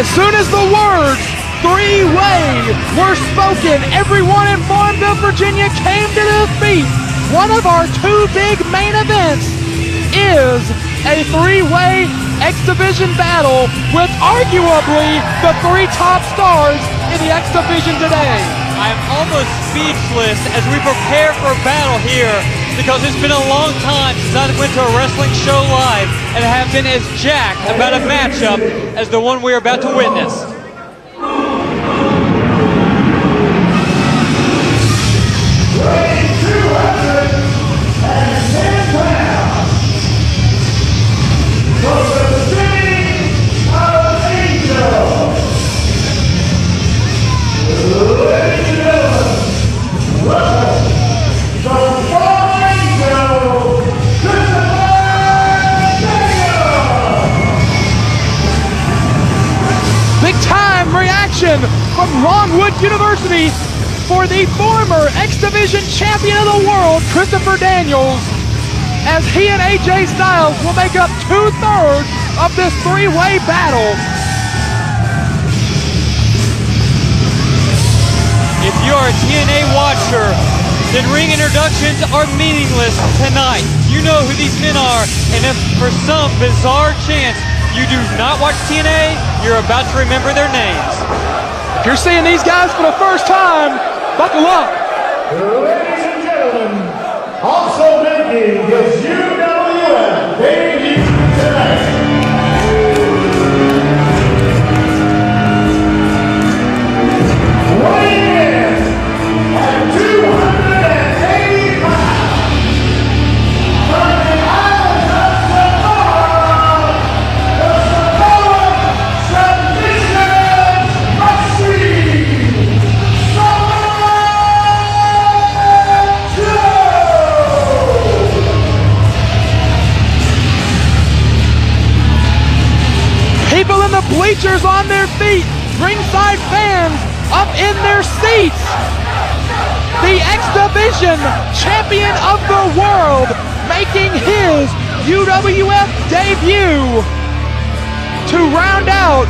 As soon as the words three-way were spoken, everyone in Farmville, Virginia came to their feet. One of our two big main events is a three-way X Division battle with arguably the three top stars in the X Division today. I am almost speechless as we prepare for a battle here, because it's been a long time since I went to a wrestling show live and have been as jacked about a matchup as the one we are about to witness. From Longwood University for the former X Division champion of the world, Christopher Daniels, as he and AJ Styles will make up 2/3 of this three-way battle. If you are a TNA watcher, then ring introductions are meaningless tonight. You know who these men are, and if for some bizarre chance you do not watch TNA, you're about to remember their names. If you're seeing these guys for the first time, buckle up. Ladies and gentlemen, also making his UWF debut tonight. Weighing in at 280 pounds, from the island of Samoa, the Samoa Submission Machine, Samoa Joe! People in the bleachers on their feet, ringside fans up in their seats. The X Division champion of the world making his UWF debut to round out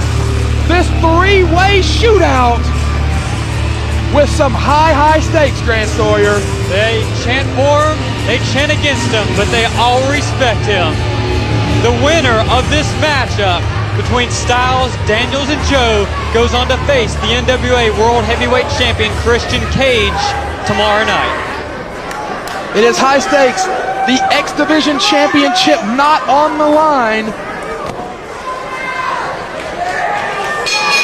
this three-way shootout with some high stakes, Grant Sawyer. They chant for him, they chant against him, but they all respect him. The winner of this matchup between Styles, Daniels, and Joe goes on to face the NWA World Heavyweight Champion Christian Cage tomorrow night. It is high stakes. The X Division Championship not on the line.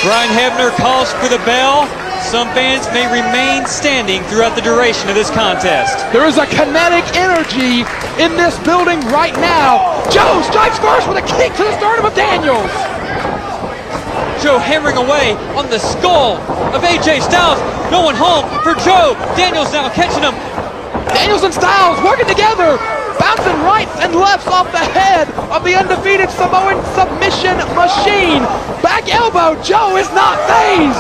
Brian Hebner calls for the bell. Some fans may remain standing throughout the duration of this contest. There is a kinetic energy in this building right now. Joe strikes first with a kick to the sternum of Daniels. Joe hammering away on the skull of AJ Styles. No one home for Joe. Daniels now catching him. Daniels and Styles working together, bouncing rights and lefts off the head of the undefeated Samoan Submission Machine. Back elbow, Joe is not phased.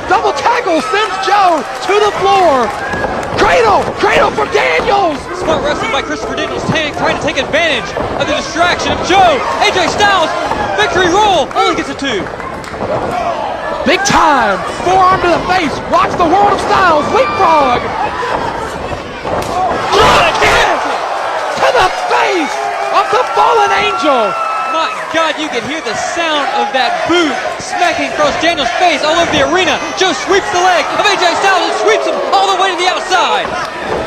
Double tackle sends Joe to the floor. Cradle for Daniels. Smart wrestling by Christopher Daniels, trying to take advantage of the distraction of Joe. AJ Styles, victory roll, only gets a 2. Big time, forearm to the face, rocks the world of Styles, leapfrog. Drop kick to the face of the fallen angel. My God, you can hear the sound of that boot smacking across Daniels' face all over the arena. Joe sweeps the leg of AJ Styles and sweeps him all the way to the outside.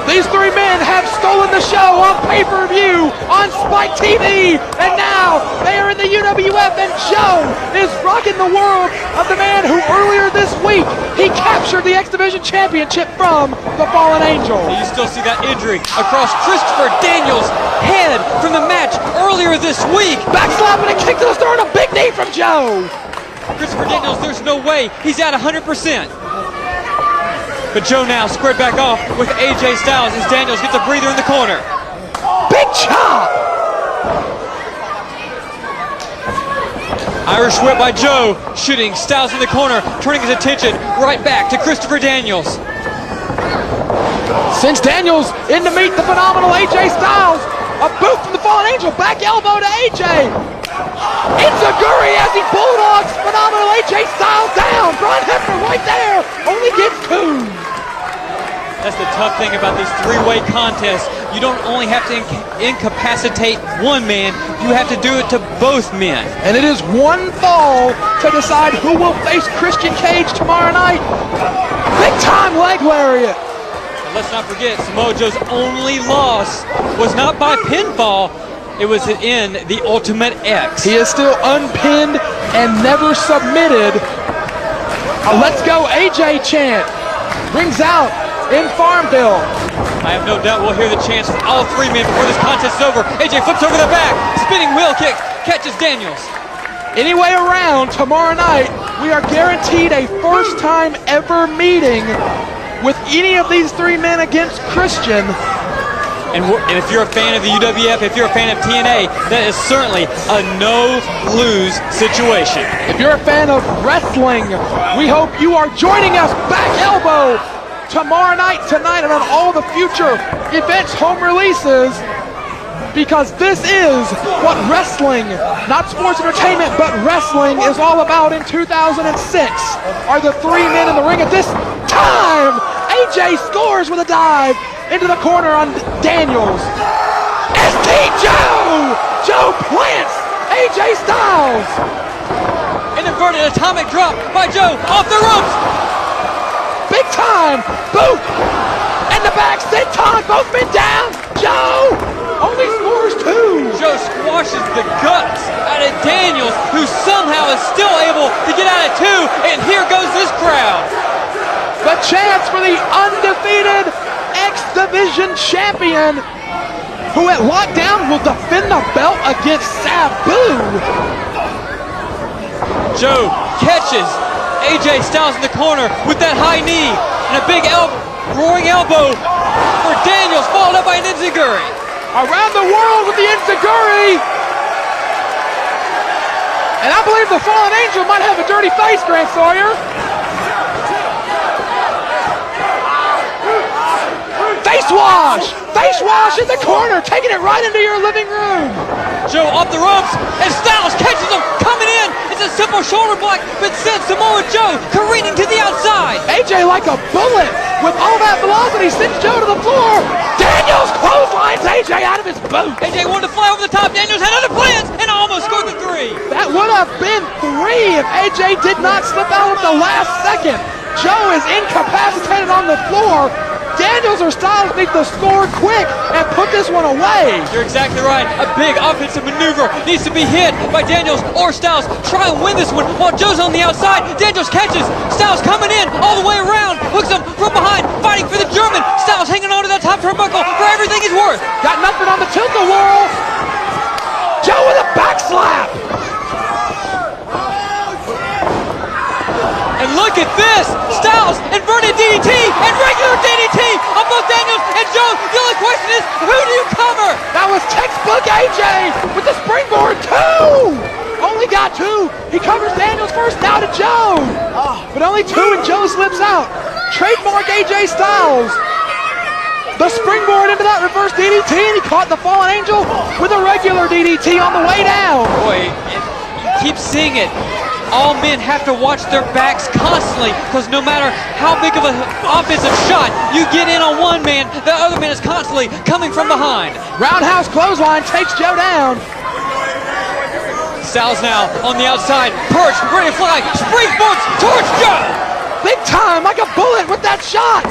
These three men have stolen the show on pay-per-view on Spike TV, and now they are in the UWF, and Joe is rocking the world of the man who earlier this week he captured the X Division Championship from the Fallen Angel. You still see that injury across Christopher Daniels' head from the match earlier this week. Backslap and a kick to the sternum, big knee from Joe. Christopher Daniels, there's no way he's at 100%. But Joe now squared back off with AJ Styles as Daniels gets a breather in the corner. Big chop! Irish whip by Joe, shooting Styles in the corner, turning his attention right back to Christopher Daniels. Sends Daniels in to meet the phenomenal AJ Styles. A boot from the Fallen Angel, back elbow to AJ. Enziguri as he bulldogs phenomenal AJ thing about these three-way contests. You don't only have to incapacitate one man, you have to do it to both men. And it is one fall to decide who will face Christian Cage tomorrow night. Big time leg lariat. And let's not forget, Samoa Joe's only loss was not by pinfall, it was in the Ultimate X. He is still unpinned and never submitted. A let's go AJ chant rings out in Farmville. I have no doubt we'll hear the chants from all three men before this contest is over. AJ flips over the back, spinning wheel kick, catches Daniels. Anyway around, tomorrow night, we are guaranteed a first time ever meeting with any of these three men against Christian. And if you're a fan of the UWF, if you're a fan of TNA, that is certainly a no-lose situation. If you're a fan of wrestling, we hope you are joining us back elbow tomorrow night, tonight, and on all the future events, home releases, because this is what wrestling, not sports entertainment, but wrestling is all about in 2006. Are the three men in the ring at this time? AJ scores with a dive into the corner on Daniels. ST Joe! Joe plants AJ Styles! An inverted atomic drop by Joe off the ropes! Big time! Boot! And the back senton, both men down! Joe only scores two! Joe squashes the guts out of Daniels, who somehow is still able to get out of two, and here goes this crowd. The chance for the undefeated X Division champion, who at lockdown will defend the belt against Sabu. Joe catches AJ Styles in the corner with that high knee and a big roaring elbow for Daniels, followed up by an enziguri. Around the world with the enziguri. And I believe the Fallen Angel might have a dirty face, Grant Sawyer. Face wash in the corner, taking it right into your living room. Joe off the ropes, and Styles catches him, coming in. It's a simple shoulder block, but sends Samoa Joe careening to the outside. AJ like a bullet, with all that velocity, sends Joe to the floor. Daniels clotheslines AJ out of his boot. AJ wanted to fly over the top, Daniels had other plans, and almost scored the three. That would have been three if AJ did not slip out at the last second. Joe is incapacitated on the floor. Daniels or Styles need to score quick and put this one away. You're exactly right. A big offensive maneuver needs to be hit by Daniels or Styles. Try and win this one while Joe's on the outside. Daniels catches. Styles coming in all the way around. Hooks him from behind, fighting for the German. Styles hanging on to that top turnbuckle for everything he's worth. Got nothing on the tilt-a-whirl. Joe with a back slap. And look at this! Styles, inverted DDT, and regular DDT on both Daniels and Joe. The only question is, who do you cover? That was textbook AJ with the springboard, two! Only got two. He covers Daniels first, now to Joe. But only two and Joe slips out. Trademark AJ Styles. The springboard into that reverse DDT, and he caught the Fallen Angel with a regular DDT on the way down. Boy, you keep seeing it. All men have to watch their backs constantly, because no matter how big of an offensive shot you get in on one man, the other man is constantly coming from behind. Roundhouse clothesline takes Joe down. Styles now on the outside, perched, ready to fly, springboards towards Joe. Big time, like a bullet with that shot.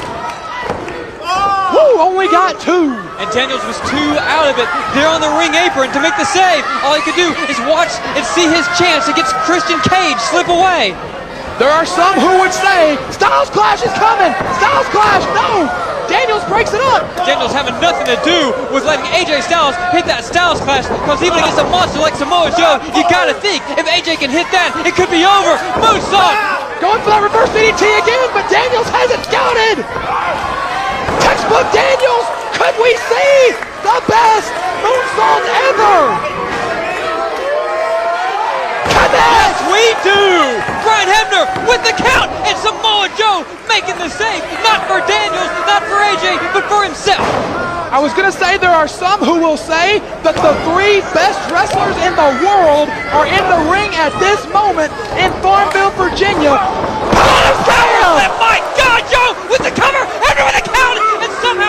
Woo, only got two. And Daniels was two out of it. There on the ring apron to make the save. All he could do is watch and see his chance against Christian Cage slip away. There are some who would say, Styles Clash is coming. Styles Clash, no. Daniels breaks it up. Daniels having nothing to do with letting AJ Styles hit that Styles Clash, because even against a monster like Samoa Joe, you gotta think if AJ can hit that, it could be over. Moonsault. Going for that reverse DDT again, but Daniels has it scouted. Textbook Daniels, could we see the best moonsault ever? Yes, we do! Brian Hebner with the count, and Samoa Joe making the save, not for Daniels, not for AJ, but for himself. I was gonna say there are some who will say that the three best wrestlers in the world are in the ring at this moment in Farmville, Virginia. Oh, my God, Joe with the cover, Hebner with the count, and somehow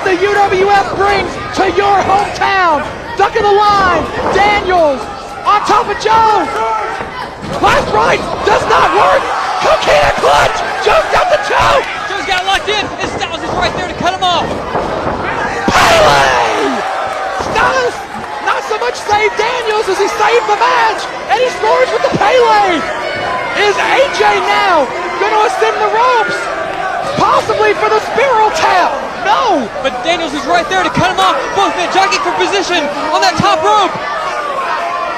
what the UWF brings to your hometown. Duck in the line, Daniels on top of Joe. Last right does not work. Coquina clutch. Joe's got the choke. Joe's got locked in, and Styles is right there to cut him off. Pele! Styles not so much saved Daniels as he saved the match, and he scores with the Pele. Is AJ now going to ascend the ropes? Possibly for the spiral tap. No. But Daniels is right there to cut him off. Both men jockeying for position on that top rope.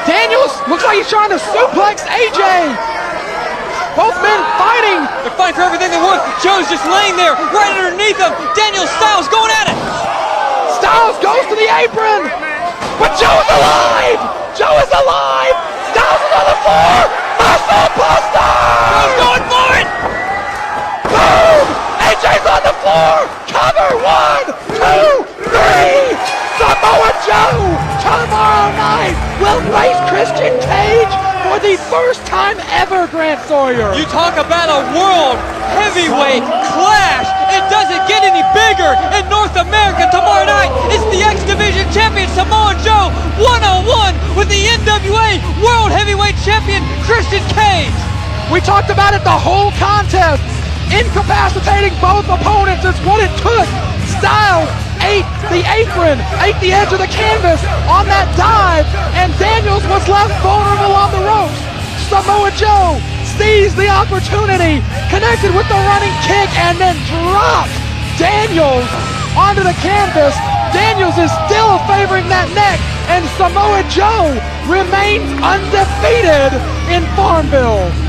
Daniels looks like he's trying to suplex AJ. Both men fighting. They're fighting for everything they want. Joe's just laying there right underneath him. Daniels, Styles going at it. Styles goes to the apron. But Joe is alive. Joe is alive. Styles is on the floor. Muscle Buster. Joe's going for it. Boom. AJ's on the floor. Cover. 1, 2, 3. Samoa Joe tomorrow night will face Christian Cage for the first time ever, Grant Sawyer. You talk about a world heavyweight clash. It doesn't get any bigger in North America. Tomorrow night, it's the X Division champion Samoa Joe one-on-one with the NWA World Heavyweight Champion Christian Cage. We talked about it the whole contest. Incapacitating both opponents is what it took. Styles ate the apron, ate the edge of the canvas on that dive, and Daniels was left vulnerable on the ropes. Samoa Joe seized the opportunity, connected with the running kick, and then dropped Daniels onto the canvas. Daniels is still favoring that neck, and Samoa Joe remains undefeated in Farmville.